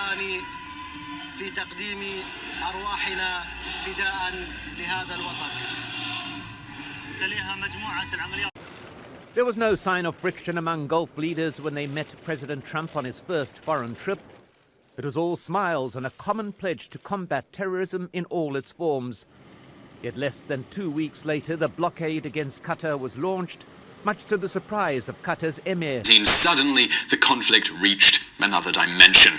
الثاني في تقديم أرواحنا فداء لهذا الوطن. تليها مجموعة العمليات. There was no sign of friction among Gulf leaders when they met President Trump on his first foreign trip. It was all smiles and a common pledge to combat terrorism in all its forms. Yet less than 2 weeks later, the blockade against Qatar was launched, much to the surprise of Qatar's emir. Suddenly, the conflict reached another dimension.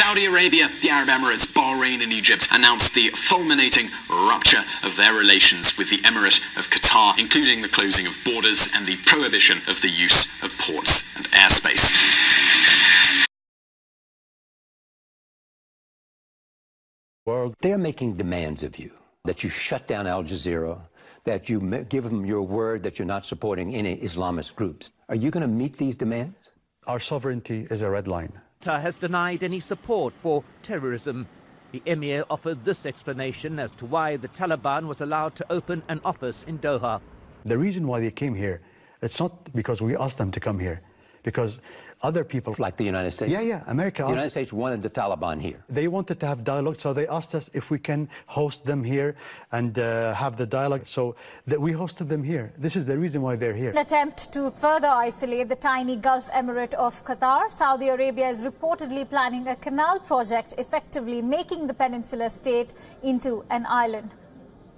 Saudi Arabia, the Arab Emirates, Bahrain and Egypt announced the fulminating rupture of their relations with the Emirate of Qatar, including the closing of borders and the prohibition of the use of ports and airspace. They're making demands of you, that you shut down Al Jazeera, that you give them your word that you're not supporting any Islamist groups. Are you going to meet these demands? Our sovereignty is a red line. Qatar has denied any support for terrorism. The emir offered this explanation as to why the Taliban was allowed to open an office in Doha. The reason why they came here, it's not because we asked them to come here, because other people... Like the United States? Yeah, America... The United States wanted the Taliban here. They wanted to have dialogue, so they asked us if we can host them here and have the dialogue, so that we hosted them here. This is the reason why they're here. An attempt to further isolate the tiny Gulf Emirate of Qatar, Saudi Arabia is reportedly planning a canal project, effectively making the peninsula state into an island.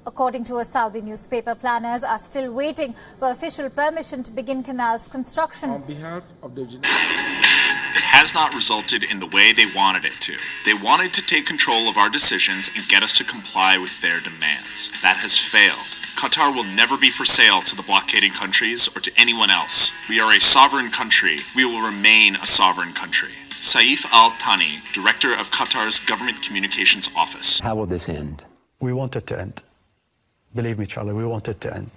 According to a Saudi newspaper, planners are still waiting for official permission to begin canal's construction. On behalf of the... It has not resulted in the way they wanted it to. They wanted to take control of our decisions and get us to comply with their demands. That has failed. Qatar will never be for sale to the blockading countries or to anyone else. We are a sovereign country. We will remain a sovereign country. Saif Al-Thani, Director of Qatar's Government Communications Office. How will this end? We want it to end. Believe me, Charlie, we want it to end.